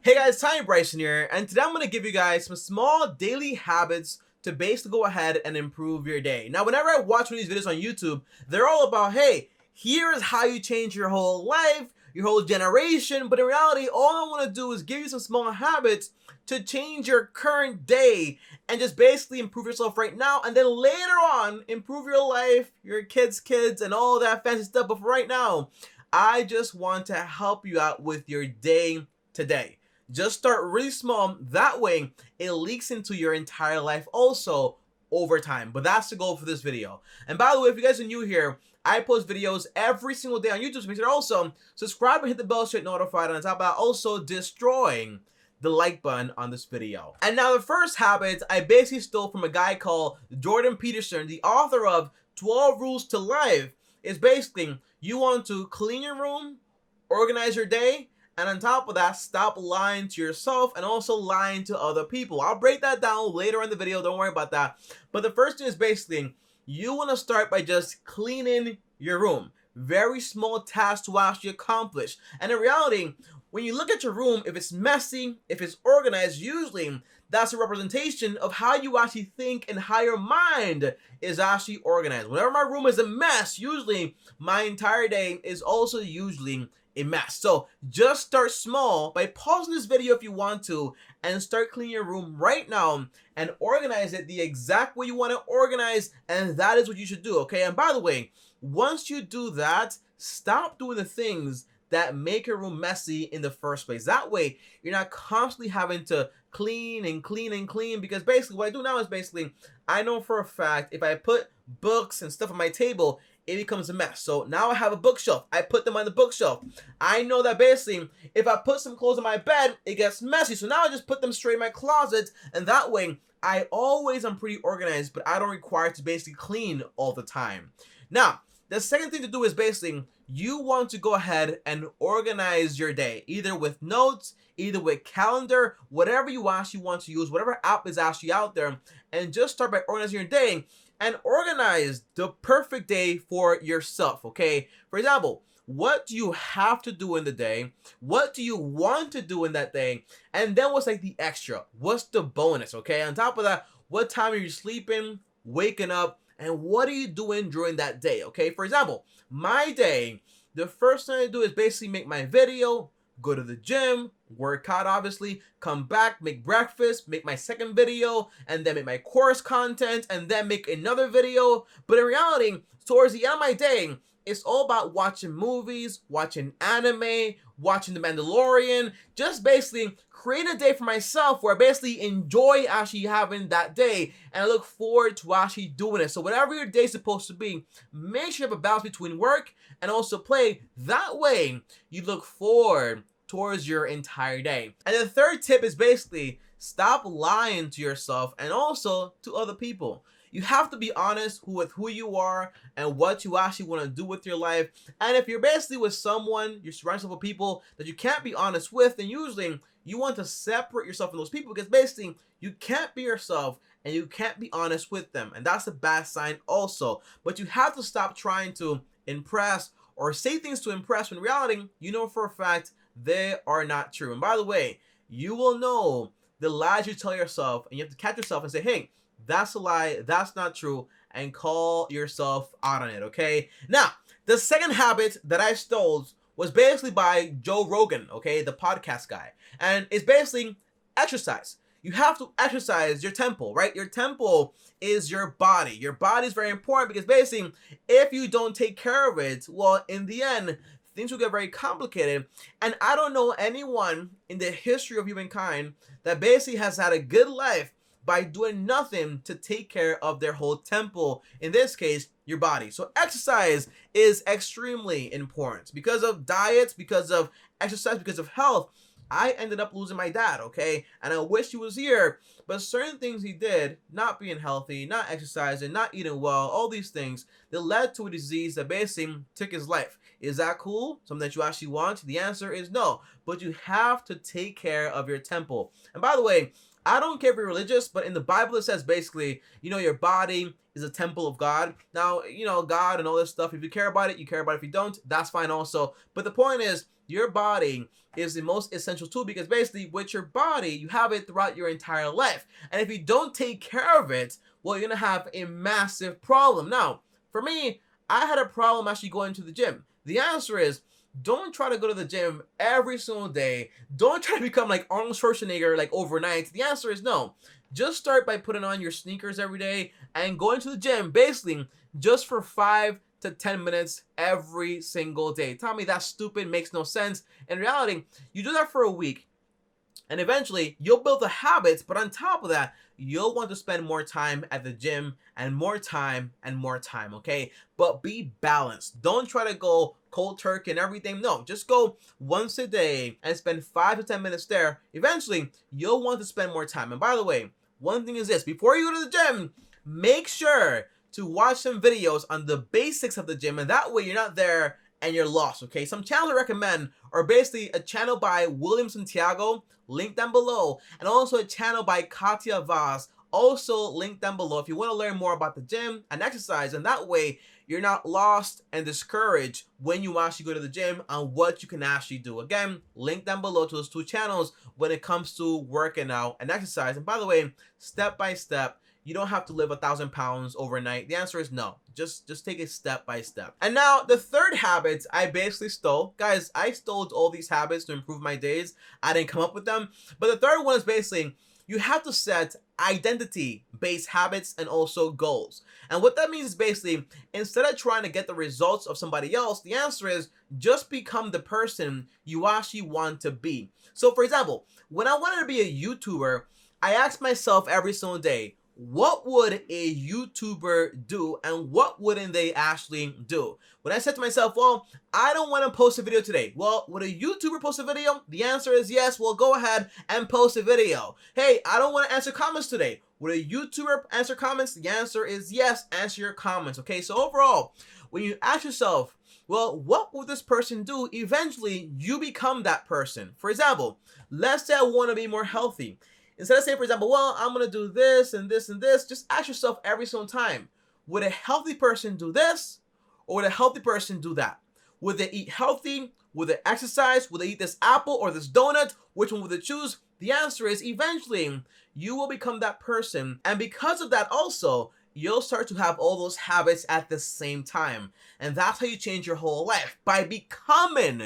Hey guys, TommyBryson here, and today I'm going to give you guys some small daily habits to basically go ahead and improve your day. Now, whenever I watch one of these videos on YouTube, they're all about, hey, here is how you change your whole life, your whole generation, but in reality, all I want to do is give you some small habits to change your current day and just basically improve yourself right now, and then later on, improve your life, your kids, and all that fancy stuff. But for right now, I just want to help you out with your day today. Just start really small. That way, it leaks into your entire life also over time. But that's the goal for this video. And by the way, if you guys are new here, I post videos every single day on YouTube. So make sure to also subscribe and hit the bell so you get notified. And on top of that, also destroying the like button on this video. And now the first habit I basically stole from a guy called Jordan Peterson, the author of 12 Rules to Life. Is basically you want to clean your room, organize your day, and on top of that, stop lying to yourself and also lying to other people. I'll break that down later in the video. Don't worry about that. But the first thing is basically, you want to start by just cleaning your room. Very small task to actually accomplish. And in reality, when you look at your room, if it's messy, if it's organized, usually that's a representation of how you actually think and how your mind is actually organized. Whenever my room is a mess, usually my entire day is also usually a mess. So just start small by pausing this video if you want to and start cleaning your room right now and organize it the exact way you want to organize, and that is what you should do, okay? And by the way, once you do that, stop doing the things that make your room messy in the first place. That way, you're not constantly having to clean and clean and clean, because basically what I do now is basically, I know for a fact if I put books and stuff on my table, it becomes a mess. So now I have a bookshelf. I put them on the bookshelf. I know that basically if I put some clothes on my bed, it gets messy. So now I just put them straight in my closet, and that way I always am pretty organized, but I don't require to basically clean all the time. Now, the second thing to do is basically you want to go ahead and organize your day, either with notes, either with calendar, whatever you actually want to use, whatever app is actually out there, and just start by organizing your day and organize the perfect day for yourself, okay? For example, what do you have to do in the day? What do you want to do in that day? And then what's like the extra? What's the bonus, okay? On top of that, what time are you sleeping, waking up, and what are you doing during that day, okay? For example, my day, the first thing I do is basically make my video, go to the gym, work out obviously, come back, make breakfast, make my second video, and then make my course content, and then make another video. But in reality, towards the end of my day, it's all about watching movies, watching anime, watching The Mandalorian, just basically create a day for myself where I basically enjoy actually having that day, and I look forward to actually doing it. So whatever your day's supposed to be, make sure you have a balance between work and also play. That way, you look forward towards your entire day. And the third tip is basically stop lying to yourself and also to other people. You have to be honest with who you are and what you actually want to do with your life. And if you're basically with someone, you're surrounded yourself with people that you can't be honest with, then usually you want to separate yourself from those people, because basically you can't be yourself and you can't be honest with them. And that's a bad sign also. But you have to stop trying to impress or say things to impress when in reality, you know for a fact they are not true. And by the way, you will know the lies you tell yourself, and you have to catch yourself and say, hey, that's a lie, that's not true, and call yourself out on it, okay? Now, the second habit that I stole was basically by Joe Rogan, okay, the podcast guy. And it's basically exercise. You have to exercise your temple, right? Your temple is your body. Your body is very important, because basically, if you don't take care of it, well, in the end, things will get very complicated. And I don't know anyone in the history of humankind that basically has had a good life by doing nothing to take care of their whole temple, in this case, your body. So exercise is extremely important. Because of diets, because of exercise, because of health, I ended up losing my dad, okay? And I wish he was here, but certain things he did, not being healthy, not exercising, not eating well, all these things, that led to a disease that basically took his life. Is that cool? Something that you actually want? The answer is no. But you have to take care of your temple. And by the way, I don't care if you're religious, but in the Bible it says basically, your body is a temple of God. Now, God and all this stuff, if you care about it, you care about it. If you don't, that's fine also. But the point is, your body is the most essential tool, because basically with your body, you have it throughout your entire life. And if you don't take care of it, well, you're going to have a massive problem. Now, for me, I had a problem actually going to the gym. The answer is, don't try to go to the gym every single day. Don't try to become like Arnold Schwarzenegger like overnight. The answer is no. Just start by putting on your sneakers every day and going to the gym basically just for 5 to 10 minutes every single day. Tommy, that's stupid, makes no sense. In reality, you do that for a week, and eventually you'll build the habits, but on top of that, you'll want to spend more time at the gym and more time, okay? But be balanced. Don't try to go cold turkey and everything. No, just go once a day and spend 5 to 10 minutes there. Eventually, you'll want to spend more time. And by the way, one thing is this: before you go to the gym, make sure to watch some videos on the basics of the gym, and that way you're not there and you're lost, okay? Some channels I recommend are basically a channel by William Santiago, link down below, and also a channel by Katya Vaz, also linked down below, if you want to learn more about the gym and exercise, and that way you're not lost and discouraged when you actually go to the gym on what you can actually do. Again, link down below to those two channels when it comes to working out and exercise. And by the way, step by step, you don't have to live 1,000 pounds overnight. The answer is no. Just take it step by step. And now the third habit I basically stole. Guys, I stole all these habits to improve my days. I didn't come up with them. But the third one is basically, you have to set identity-based habits and also goals. And what that means is basically, instead of trying to get the results of somebody else, the answer is just become the person you actually want to be. So for example, when I wanted to be a YouTuber, I asked myself every single day, what would a YouTuber do and what wouldn't they actually do? When I said to myself, well, I don't want to post a video today. Well, would a YouTuber post a video? The answer is yes. Well, go ahead and post a video. Hey, I don't want to answer comments today. Would a YouTuber answer comments? The answer is yes. Answer your comments. Okay, so overall, when you ask yourself, well, what would this person do? Eventually, you become that person. For example, let's say I want to be more healthy. Instead of saying, for example, well, I'm going to do this and this and this, just ask yourself every single time, would a healthy person do this or would a healthy person do that? Would they eat healthy? Would they exercise? Would they eat this apple or this donut? Which one would they choose? The answer is eventually you will become that person. And because of that also, you'll start to have all those habits at the same time. And that's how you change your whole life, by becoming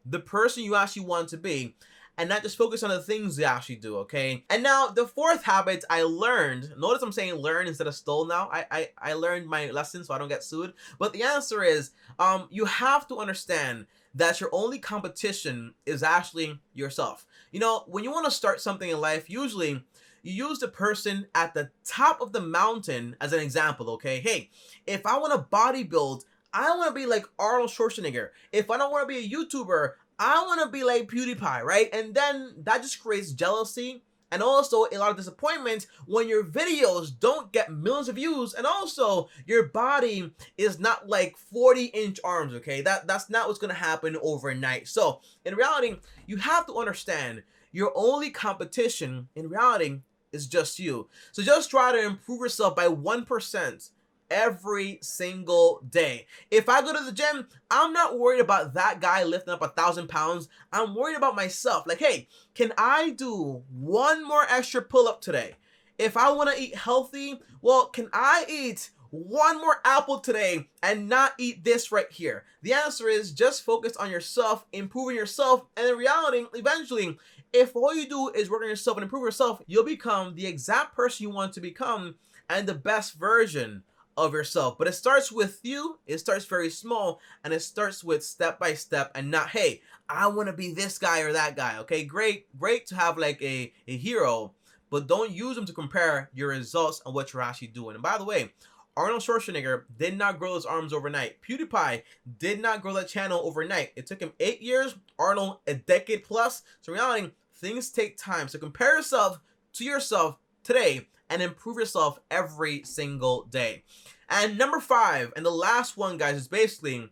the person you actually want to be. And not just focus on the things you actually do, okay? And now, the fourth habit I learned, notice I'm saying learn instead of stole now. I learned my lesson so I don't get sued. But the answer is, you have to understand that your only competition is actually yourself. You know, when you want to start something in life, usually you use the person at the top of the mountain as an example, okay? Hey, if I want to bodybuild, I want to be like Arnold Schwarzenegger. If I don't want to be a YouTuber, I want to be like PewDiePie, right? And then that just creates jealousy and also a lot of disappointment when your videos don't get millions of views, and also your body is not like 40-inch arms, okay? That's not what's going to happen overnight. So in reality, you have to understand your only competition in reality is just you. So just try to improve yourself by 1%. Every single day. If I go to the gym, I'm not worried about that guy lifting up 1,000 pounds. I'm worried about myself. Like, hey, can I do one more extra pull-up today? If I want to eat healthy, well, can I eat one more apple today and not eat this right here? The answer is just focus on yourself, improving yourself, and in reality, eventually, if all you do is work on yourself and improve yourself, you'll become the exact person you want to become and the best version of yourself. But it starts with you. It starts very small, and it starts with step by step, and not, hey, I want to be this guy or that guy. Okay, great to have like a hero, but don't use them to compare your results and what you're actually doing. And by the way, Arnold Schwarzenegger did not grow his arms overnight. PewDiePie did not grow that channel overnight. It took him 8 years, Arnold a decade plus. So in reality, things take time. So compare yourself to yourself today and improve yourself every single day. And number 5, and the last one, guys, is basically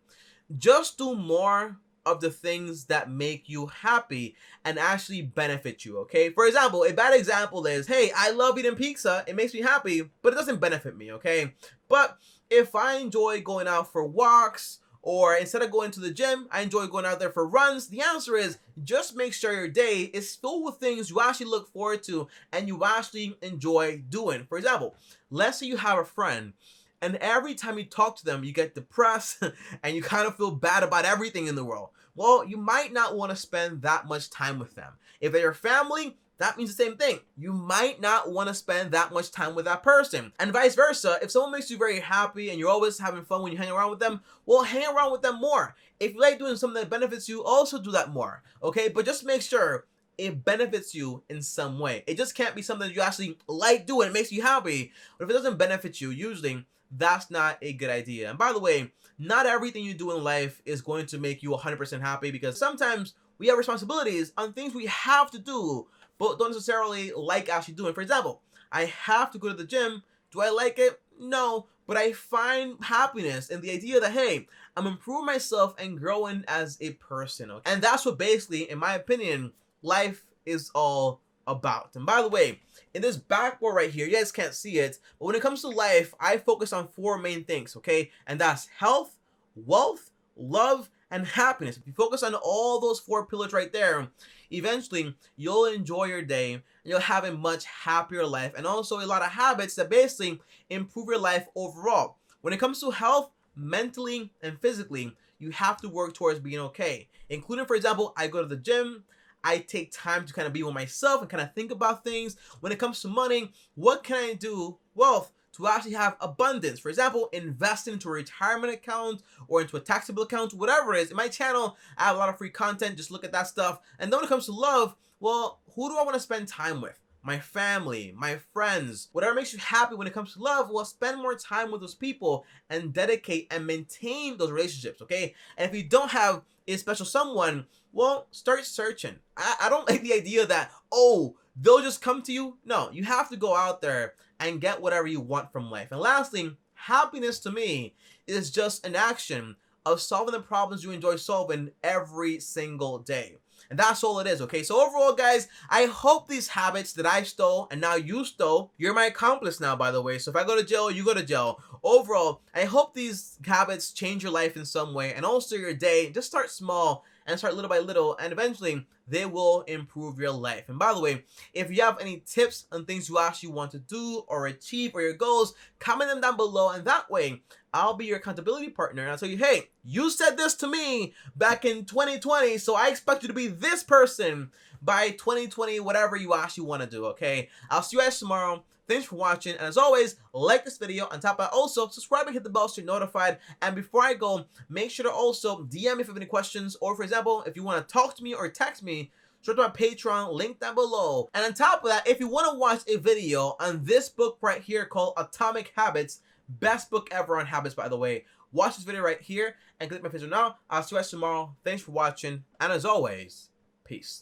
just do more of the things that make you happy and actually benefit you, okay? For example, a bad example is, hey, I love eating pizza. It makes me happy, but it doesn't benefit me, okay? But if I enjoy going out for walks Or instead of going to the gym, I enjoy going out there for runs. The answer is just make sure your day is filled with things you actually look forward to and you actually enjoy doing. For example, let's say you have a friend and every time you talk to them, you get depressed and you kind of feel bad about everything in the world. Well, you might not want to spend that much time with them. If they're your family, that means the same thing. You might not want to spend that much time with that person. And vice versa, if someone makes you very happy and you're always having fun when you hang around with them, well, hang around with them more. If you like doing something that benefits you, also do that more, okay? But just make sure it benefits you in some way. It just can't be something that you actually like doing, it makes you happy. But if it doesn't benefit you, usually that's not a good idea. And by the way, not everything you do in life is going to make you 100% happy, because sometimes we have responsibilities on things we have to do but don't necessarily like actually doing. For example, I have to go to the gym. Do I like it? No, but I find happiness in the idea that, hey, I'm improving myself and growing as a person. Okay? And that's what basically, in my opinion, life is all about. And by the way, in this backboard right here, you guys can't see it, but when it comes to life, I focus on 4 main things, okay? And that's health, wealth, love, and happiness. If you focus on all those 4 pillars right there, eventually you'll enjoy your day and you'll have a much happier life, and also a lot of habits that basically improve your life overall. When it comes to health, mentally and physically, you have to work towards being okay, including, for example, I go to the gym. I take time to kind of be with myself and kind of think about things. When it comes to money, what can I do? Wealth, to actually have abundance. For example, invest into a retirement account or into a taxable account, whatever it is. In my channel, I have a lot of free content. Just look at that stuff. And then when it comes to love, well, who do I want to spend time with? My family, my friends, whatever makes you happy when it comes to love, well, spend more time with those people and dedicate and maintain those relationships, okay? And if you don't have a special someone, well, start searching. I don't like the idea that, oh, they'll just come to you. No, you have to go out there and get whatever you want from life. And lastly, happiness to me is just an action of solving the problems you enjoy solving every single day. And that's all it is, okay? So overall, guys, I hope these habits that I stole and now you stole, you're my accomplice now, by the way. So if I go to jail, you go to jail. Overall, I hope these habits change your life in some way and also your day. Just start small and start little by little, and eventually they will improve your life. And by the way, if you have any tips on things you actually want to do or achieve or your goals, comment them down below, and that way I'll be your accountability partner and I'll tell you, hey, you said this to me back in 2020, so I expect you to be this person by 2020, whatever you actually want to do, okay? I'll see you guys tomorrow. Thanks for watching, and as always, like this video. On top of that, also subscribe and hit the bell so you're notified. And before I go, make sure to also DM me if you have any questions, or for example, if you want to talk to me or text me, straight to my Patreon, link down below. And on top of that, if you want to watch a video on this book right here called Atomic Habits, best book ever on habits, by the way, watch this video right here and click my picture now. I'll see you guys tomorrow. Thanks for watching, and as always, peace.